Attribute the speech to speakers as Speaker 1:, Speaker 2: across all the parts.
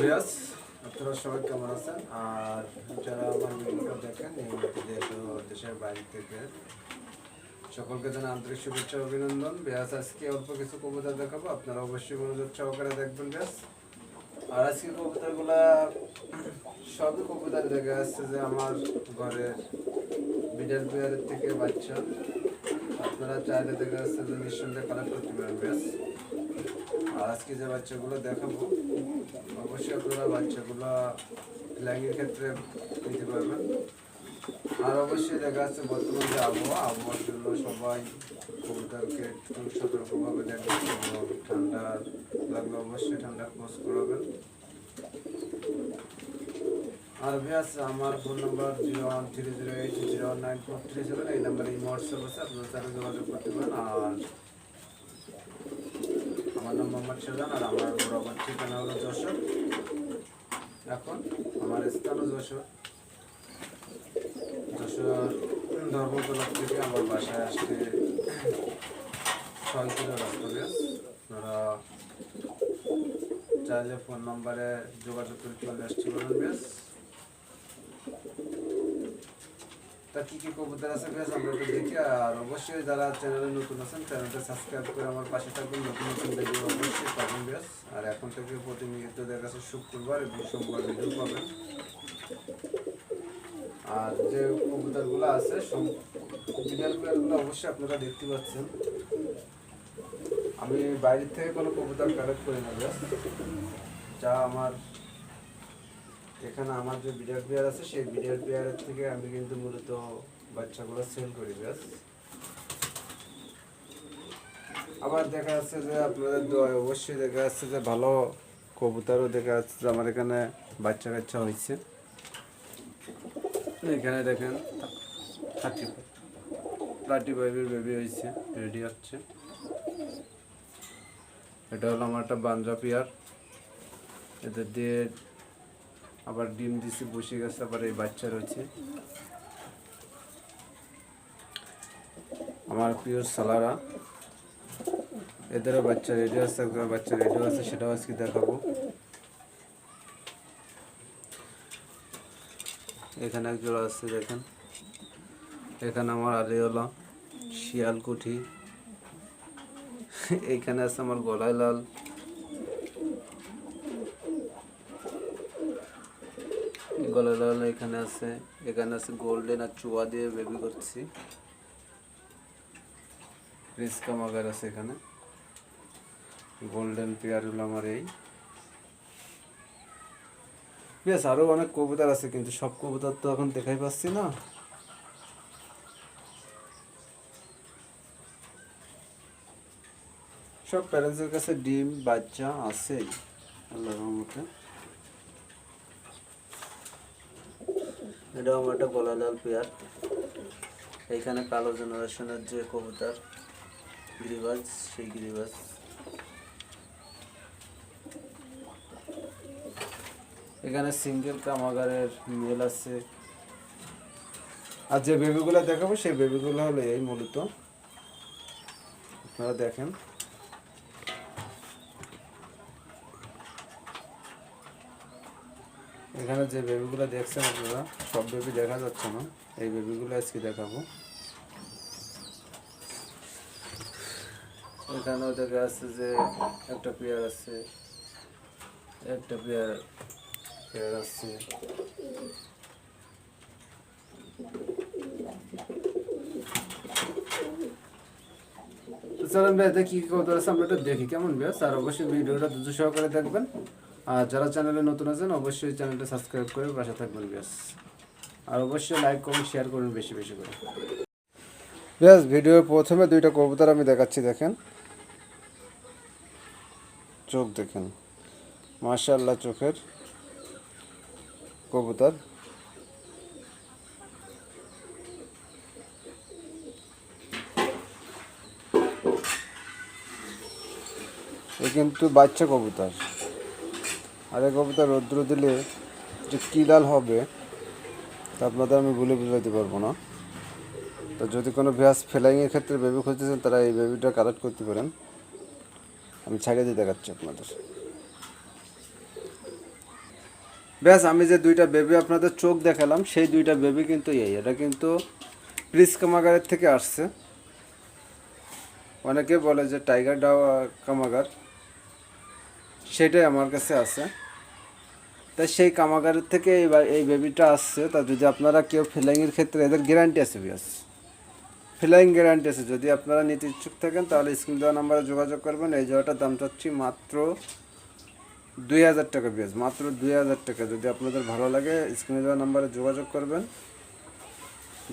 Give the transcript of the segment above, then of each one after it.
Speaker 1: Viewers, আপনারা সবাই কেমন আছেন? আর যারা আমার ভিডিওটা দেখেন নিয়মিত দেশ ও দেশের বাইরে থেকে সকলকে জানাই আন্তরিক শুভেচ্ছা অভিনন্দন। ভিউয়ার্স, আজকে অল্প কিছু কবিতা দেখাবো, আপনারা অবশ্যই মনোযোগ সহকারে দেখবেন। ভিউয়ার্স, আর আজকে কবিতাগুলা সবই কবিতা দেখা যাচ্ছে যে আমার ঘরে বিডাল পেয়ারের থেকে বাচ্চা, আপনারা চাইলে দেখা যাচ্ছে যে নিঃসন্দেহে কালেক্ট করতে পারেন। ভিউয়ার্স, আর আজকে যে বাচ্চাগুলো দেখাবো অবশ্যই আপনারা বাচ্চাগুলো ফ্লাইংয়ের ক্ষেত্রে নিতে পারবেন। আর অবশ্যই দেখা যাচ্ছে বর্তমান যে আবহাওয়ার জন্য সবাই কবুতরকে একটু সতর্কভাবে দেখবেন এবং ঠান্ডা লাগলে অবশ্যই ঠান্ডা খোঁজ করাবেন। আর ভিউয়ার্স, আমার ফোন নাম্বার 01308019437, এই নাম্বারে হোয়াটসঅ্যাপ আছে, আপনারা তাহলে যোগাযোগ করতে পারেন। আর আমার নাম মোহাম্মদ শাহজাহান, আর আমার বরাবর ঠিকানা হলো যশোর। এখন আমার স্থানও যশোর ধর্মতলা থেকে আমার বাসায় আসতে 6 কিলো রাস্তা। আপনারা চাইলে ফোন নাম্বারে যোগাযোগ করে চলে আসতে পারেন। বেশ, তা কী কী কবুতর আছে বেশ আমরা একটু দেখি। আর অবশ্যই যারা চ্যানেলে নতুন আছেন চ্যানেলটা সাবস্ক্রাইব করে আমার পাশে থাকবেন, নতুন নতুন ভিডিও অবশ্যই পাবেন। বেশ, আর এখন থেকে প্রতিনিয়ত দেখা যাচ্ছে শুক্রবার এবং সোমবার ভিডিও পাবেন। আর যে কবুতরগুলো আছে বিড়ালগুলো অবশ্যই আপনারা দেখতে পাচ্ছেন। আমি বাইরে থেকে কোনো কবুতর কালেক্ট করি না। বেশ, যা আমার এখানে আমার যে বিডাল পেয়ার আছে সেই বিডাল পেয়ারের থেকে আমি কিন্তু মূলত বাচ্চাগুলো সেল করি। বেশ, আবার দেখা যাচ্ছে যে আপনাদের অবশ্যই দেখা যাচ্ছে যে ভালো কবুতরও দেখা যাচ্ছে যে আমার এখানে বাচ্চা কাচ্চা হয়েছে। এখানে দেখেন 35 বেবি হয়েছে, রেডি হচ্ছে। এটা হলো আমার একটা বাঞ্জা পেয়ার, এদের দিয়ে আবার ডিম দিছি, বসে গেছে, আবার এই বাচ্চা রয়েছে। আমার প্রিয় সালারা, এদেরও বাচ্চা রেডি আছে, বাচ্চা রেডি আছে, সেটাও আজকে দেখাবো। এখানে এক জোড়া আছে দেখেন। এখানে আমার আলিওলা শিয়ালকুঠি, এইখানে আছে আমার গলায় লাল, গলায় লাল এখানে আছে। এখানে আছে গোল্ডেন আর চুয়া দিয়ে বেবি করছি। রিস্কা মাগার আছে এখানে। গোল্ডেন পেয়ার হলো আমার এই। বেশ, আরও অনেক কবুতর আছে কিন্তু সব কবুতর তো এখন দেখাই পাচ্ছি না। সব প্যারেন্টসের কাছে ডিম বাচ্চা আছেই আল্লাহর রহমতে। এটাও আমার একটা গলা লাল পেয়ার। এইখানে কালো জেনারেশনের যে কবুতর গিরিবাজ, সেই গিরিবাজ। এখানে সিঙ্গেল কামাগারের মেল আছে। আর যে বেবিগুলো দেখাবো সেই বেবিগুলো হলো এই মূলত, আপনারা দেখেন। এখানে যে বেবিগুলো দেখছেন আপনারা, সব বেবি দেখা যাচ্ছে না, এই বেবিগুলো আজকে দেখাবো। এখানেও দেখা যাচ্ছে যে একটা পেয়ার আছে, একটা পেয়ার আছে। চলেন ভাই, কি কবুতর আছে আমরা একটু দেখি কেমন। বেশ, আর অবশ্যই ভিডিওটা ধৈর্য সহকারে দেখবেন। আর যারা চ্যানেলে নতুন আছেন অবশ্যই চ্যানেলটা সাবস্ক্রাইব করে পাশে থাকবেন। বেশ, আর অবশ্যই লাইক কমেন্ট শেয়ার করুন বেশি বেশি করে। বেশ, ভিডিওর প্রথমে দুইটা কবুতর আমি দেখাচ্ছি, দেখেন চোখ দেখেন, মাশাআল্লাহ চোখের কবুতর। এ কিন্তু বাচ্চা কবুতর, আর এই কবুতর রৌদ্র দিলে যে কী লাল হবে তা আপনাদের আমি বলে বুঝাইতে পারবো না। তো যদি কোনো ভিউয়ার্স ফ্লাইংয়ের ক্ষেত্রে বেবি খুঁজতেছেন তারা এই বেবিটা কালেক্ট করতে পারেন। আমি ছাড়িয়ে দিয়ে দেখাচ্ছি আপনাদের। ব্যাস আমি যে দুইটা বেবি আপনাদের চোখ দেখালাম সেই দুইটা বেবি কিন্তু এটা কিন্তু প্রিন্স কামাগারের থেকে আসছে। অনেকে বলে যে টাইগার কামাগার, সেটাই আমার কাছে আছে। তাই সেই কামাগারের থেকে এই বেবিটা আসছে। তা যদি আপনারা কেউ ফ্লাইংয়ের ক্ষেত্রে এদের গ্যারান্টি আছে ব্যাস, ফ্লাইং গ্যারান্টি আছে। যদি আপনারা নিতে ইচ্ছুক থাকেন তাহলে স্ক্রিন দেওয়া নাম্বারে যোগাযোগ করবেন। এই জোড়াটার দাম চাচ্ছি মাত্র 2000 টাকা ব্যাস, মাত্র 2000 টাকা। যদি আপনাদের ভালো লাগে স্ক্রিনে দেওয়া নাম্বারে যোগাযোগ করবেন,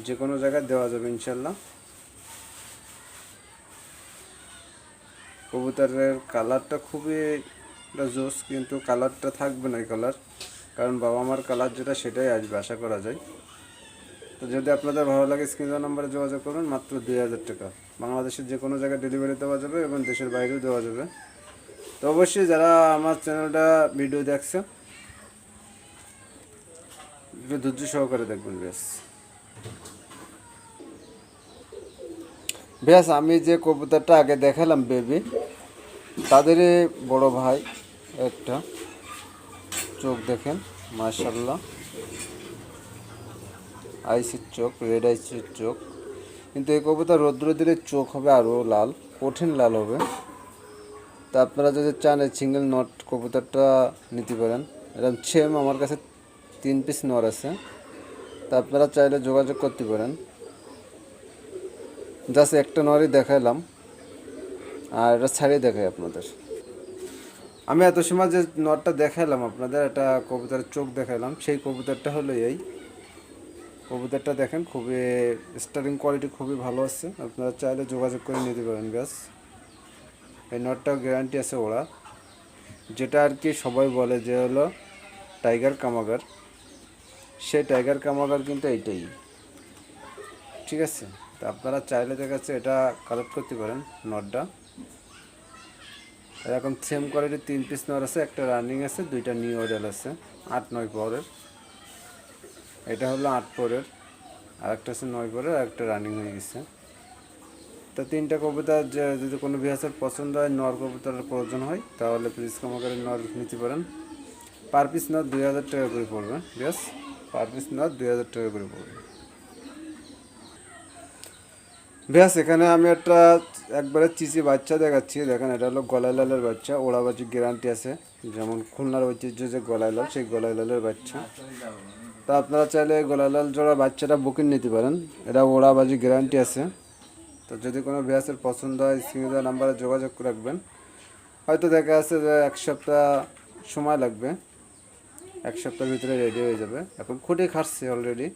Speaker 1: যে কোনো জায়গায় দেওয়া যাবে ইনশাল্লাহ। কবুতরের কালারটা খুবই জোস, কিন্তু কালারটা থাকবে না এই কালার, কারণ বাবা মার কালার যেটা সেটাই আসবে আশা করা যায়। তো যদি আপনাদের ভালো লাগে স্ক্রিন দেওয়া নাম্বারে যোগাযোগ করবেন, মাত্র 2000 টাকা। বাংলাদেশের যে কোনো জায়গায় ডেলিভারি দেওয়া যাবে এবং দেশের বাইরেও দেওয়া যাবে। তো অবশ্যই যারা আমার চ্যানেলটা ভিডিও দেখছে একটু ধৈর্য সহকারে দেখবেন ব্যাস। আমি যে কবুতরটা আগে দেখালাম বেবি, তাদেরই বড় ভাই একটা, চোখ দেখেন মাশাআল্লাহ, আইসির চোখ, রেড আইসির চোখ। কিন্তু এই কবুতর রৌদ্র দিলে চোখ হবে আরও লাল, কঠিন লাল হবে। তা আপনারা যদি চান এই সিঙ্গেল নট কবুতরটা নিতে পারেন। এরকম সেম আমার কাছে 3 পিস নর আছে, তা আপনারা চাইলে যোগাযোগ করতে পারেন। জাস্ট একটা নরই দেখাইলাম, আর এটা ছাড়িয়ে দেখাই আপনাদের। আমি এত সময় যে নটটা দেখাইলাম আপনাদের, একটা কবুতরের চোখ দেখাইলাম, সেই কবুতরটা হলো এই কবুতরটা। দেখেন খুবই স্টারিং কোয়ালিটি খুবই ভালো আছে, আপনারা চাইলে যোগাযোগ করে নিতে পারেন ব্যাস। এই নটটাও গ্যারান্টি আছে ওরা, যেটা আর কি সবাই বলে যে হলো টাইগার কামাগার, সেই টাইগার কামাগার কিন্তু এইটাই, ঠিক আছে। তা আপনারা চাইলে দেখাচ্ছে এটা কালেক্ট করতে পারেন নটটা। এরকম সেম কোয়ালিটির 3 পিস নর আছে, একটা রানিং আছে, দুইটা নিউ অর্ডার আছে 8-9 পরের। এটা হলো 8 পরের, আর একটা আছে 9 পরের, আর একটা রানিং হয়ে গেছে। তো 3টা কবুতর যদি কোনো বিহাসের পছন্দ হয়, নর কবুতরের প্রয়োজন হয়, তাহলে প্রিন্স কামাগারের নর নিতে পারেন। পার পিস নর 2000 টাকা করে পড়বে ব্যাস, পার পিস নর 2000 টাকা করে পড়বে ব্যাস। এখানে আমি একটা একবারে চিচি বাচ্চা দেখাচ্ছি, দেখেন এটা হলো গলায় লালের বাচ্চা, ওড়াবাজি গ্যারান্টি আছে। যেমন খুলনার ঐতিহ্য যে গলায় লাল, সেই গলায় লালের বাচ্চা। তা আপনারা চাইলে গলায় লাল জোড়া বাচ্চাটা বুকিং নিতে পারেন, এটা ওড়াবাজি গ্যারান্টি আছে। তো যদি কোনো বিহাসের পছন্দ হয় স্ক্রিনে দেওয়া নাম্বারে যোগাযোগ রাখবেন। হয়তো দেখা যাচ্ছে যে 1 সপ্তাহ সময় লাগবে, 1 সপ্তাহের ভিতরে রেডি হয়ে যাবে। এখন খুঁটে খাটছে অলরেডি।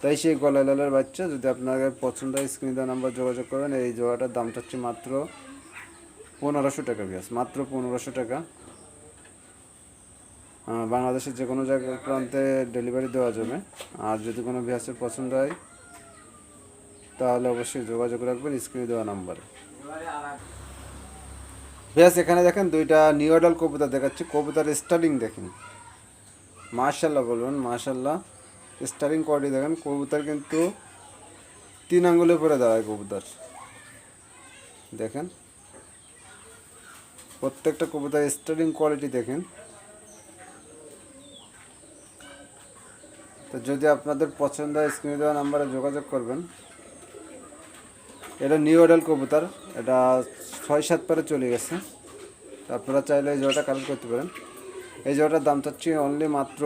Speaker 1: তাই সেই গলায় লালের বাচ্চা যদি আপনাকে পছন্দ হয় স্ক্রিনে দেওয়া নাম্বার যোগাযোগ করবেন। এই জোড়াটার দামটা হচ্ছে মাত্র 1500 টাকা ব্যাস, মাত্র 1500 টাকা। বাংলাদেশের যে কোনো জায়গায় প্রান্তে ডেলিভারি দেওয়া যাবে। আর যদি কোনো বিহাসের পছন্দ হয় তাহলে অবশ্যই যোগাযোগ রাখবেন স্ক্রিনে দেওয়া নাম্বারে। ব্যাস এখানে দেখেন দুইটা নিউ অর্ডার কবুতর দেখাচ্ছি, কবুতর স্টার্টিং দেখেন মাশাল্লাহ, বলবেন মাশাল্লাহ। স্টারিং কোয়ালিটি দেখেন, কবুতর কিন্তু 3 আঙ্গুলে পরে দাঁড়ায় কবুতর, দেখেন প্রত্যেকটা কবুতর স্টারিং কোয়ালিটি দেখেন। তো যদি আপনাদের পছন্দ হয় স্ক্রিনে দেওয়া নাম্বারে যোগাযোগ করবেন। এটা নিউ অর্ডার কবুতর, এটা 6-7 পরে চলে গেছে। তো আপনারা চাইলে এই জোড়াটা কালেক্ট করতে পারেন। এই জোড়াটার দাম চাচ্ছি অনলি মাত্র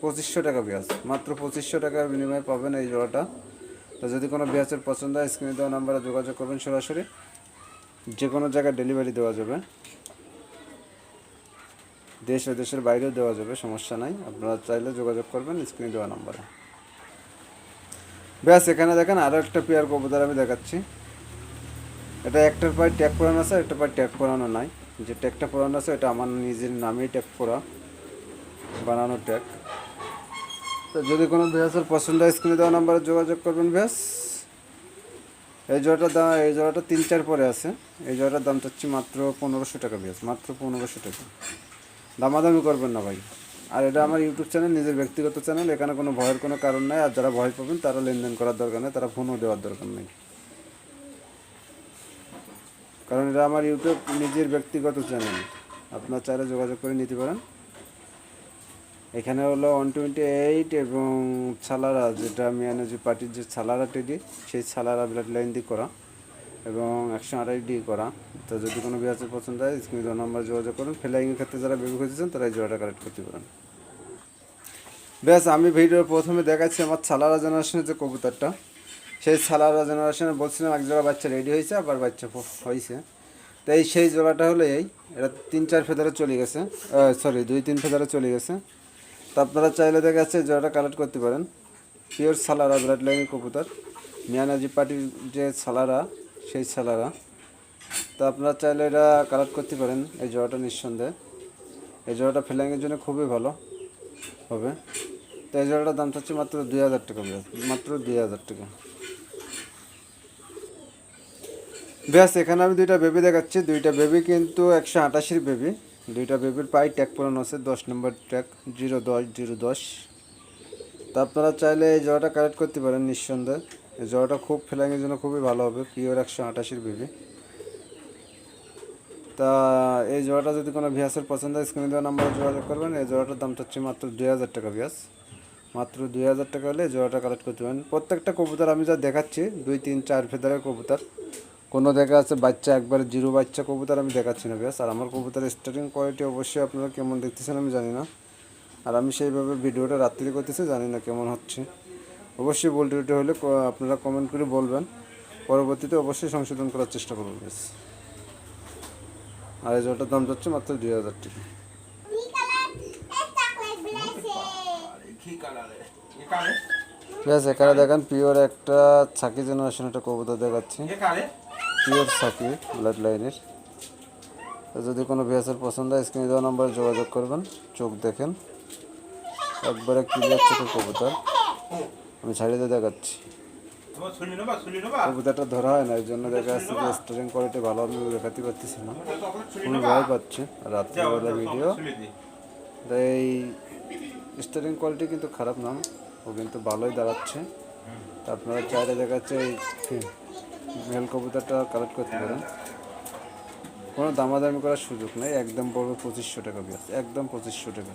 Speaker 1: 2500 টাকা বিয়াস, মাত্র 2500 টাকার বিনিময়ে পাবেন এই জোড়াটা। তো যদি কোনো বিয়াসের পছন্দ হয় স্ক্রিনে দেওয়া নাম্বারে যোগাযোগ করবেন, সরাসরি যে কোনো জায়গায় ডেলিভারি দেওয়া যাবে, দেশ ও দেশের বাইরেও দেওয়া যাবে, সমস্যা নাই। আপনারা চাইলে যোগাযোগ করবেন স্ক্রিনে দেওয়া নাম্বারে ব্যাস। এখানে দেখেন আরও একটা পেয়ার কবুতর আমি দেখাচ্ছি। এটা একটার পায়ে ট্যাগ পরানো আছে, একটা পায়ে ট্যাগ পরানো নাই। যে ট্যাগটা পরানো আছে এটা আমার নিজের নামেই ট্যাগ করা, বানানো ট্যাগ। তো যদি কোনো বিহাসের পছন্দ হয় স্ক্রিনে দেওয়া নাম্বারে যোগাযোগ করবেন ব্যাস। এই জোড়াটার দাম, এই জোড়াটা 3-4 পরে আছে। এই জোড়াটার দাম চাচ্ছি মাত্র 1500 টাকা ব্যাস, মাত্র 1500 টাকা। দামাদামি করবেন না ভাই। আর এটা আমার ইউটিউব চ্যানেল, নিজের ব্যক্তিগত চ্যানেল, এখানে কোনো ভয়ের কোনো কারণ নাই। আর যারা ভয় পাবেন তারা লেনদেন করার দরকার নেই, তারা ফোনও দেওয়ার দরকার নেই, কারণ এটা আমার ইউটিউব নিজের ব্যক্তিগত চ্যানেল। আপনার চাইলে যোগাযোগ করে নিতে পারেন। এখানে হলো 128 এবং ছালারা, যেটা মিয়ানজি পার্টির যে ছালারা টেডি, সেই ছালারা ব্লাড লাইন দিয়ে করা এবং 128 করা। তো যদি কোনো বিয়াসের পছন্দ হয় স্ক্রিনে দেওয়া নাম্বার যোগাযোগ করুন। ফ্লাইংয়ের ক্ষেত্রে যারা বেবি খুঁজেছেন তারা এই জোড়াটা কালেক্ট করতে পারেন। ব্যাস, আমি ভিডিওর প্রথমে দেখাচ্ছি আমার ছালারা জেনারেশনের যে কবুতরটা, সেই ছালারা জেনারেশনে বলছিলাম এক জোড়া বাচ্চা রেডি হয়েছে, আবার বাচ্চা হয়েছে। তো সেই জোড়াটা হলো এটা 3-4 ফেদারে চলে গেছে, সরি 2-3 ফেদারে চলে গেছে। তো আপনারা চাইলে দেখা যাচ্ছে জোড়াটা কালেক্ট করতে পারেন। পিওর ছালারা ব্লাড লাইনের কবুতর, মিয়ানজি পার্টির যে ছালারা, সেই ছালারা। তো আপনারা চাইলে এটা কালেক্ট করতে পারেন এই জোড়াটা নিঃসন্দেহে। এই জোড়াটা ফ্লাইংয়ের জন্য খুবই ভালো হবে। তো এই জোড়াটার দাম চাচ্ছি মাত্র 2000 টাকা, মাত্র 2000 টাকা। ব্যাস, এখানে আমি দুইটা বেবি দেখাচ্ছি। দুইটা বেবি কিন্তু 128 বেবি। দুইটা বেবির পাই ট্যাগ পরানো আছে, 10 নম্বর ট্যাগ, 010 010। তা আপনারা চাইলে এই জোড়াটা কালেক্ট করতে পারেন নিঃসন্দেহে। এই জোড়াটা খুব ফ্লাইংয়ের জন্য খুবই ভালো হবে, পিওর 128 বেবি। তা এই জোড়াটা যদি কোনো ভিয়াসের পছন্দ হয় স্ক্রিনে দেওয়া নাম্বারে যোগাযোগ করবেন। এই জোড়াটার দাম চাচ্ছি মাত্র 2000 টাকা ভিয়াস, মাত্র 2000 টাকা হলে জোড়াটা কালেক্ট করতে পারেন। প্রত্যেকটা কবুতর আমি যা দেখাচ্ছি 2-3-4 ফেদারের কবুতর, কোনো দেখা আছে বাচ্চা একবার জিরো বাচ্চা কবুতর আমি দেখাচ্ছি না ব্যাস। আর আমার কবুতরের স্টার্টিং কোয়ালিটি অবশ্যই আপনারা কেমন দেখতেছেন আমি জানি না, আর আমি সেইভাবে ভিডিওটা রাত্রি করতেছি, জানি না কেমন হচ্ছে। অবশ্যই ভুল ত্রুটি হলে আপনারা কমেন্ট করে বলবেন, পরবর্তীতে অবশ্যই সংশোধন করার চেষ্টা করবেন ব্যাস। আর এই জোড়াটার দাম যাচ্ছে মাত্র 2000 টাকা। ব্যাস, এখানে দেখেন পিওর একটা ছাকি জেনারেশন একটা কবুতর দেখাচ্ছি, পিওর ছাকি ব্লাড লাইনের। যদি কোনো ভিএসের পছন্দ হয় স্ক্রিনে দেওয়া নাম্বারে যোগাযোগ করবেন। চোখ দেখেন, একবারে ক্লিয়ার চোখের কবুতর, আমি ছাড়িয়ে দেখাচ্ছি। কবুতরটা ধরা হয় না, এই জন্য দেখা যাচ্ছে যে স্টারিং কোয়ালিটি ভালো আমি দেখাতে পারতেছি না, খুবই ভয় পাচ্ছে রাত্রিবেলা ভিডিও। এই স্টারিং কোয়ালিটি কিন্তু খারাপ না, ও কিন্তু ভালোই দাঁড়াচ্ছে। তা আপনারা চাইলে দেখাচ্ছে এই মেল কবুতরটা কালেক্ট করতে পারেন, কোনো দামাদামি করার সুযোগ নেই, একদম পড়বে 2500 টাকা, একদম 2500 টাকা।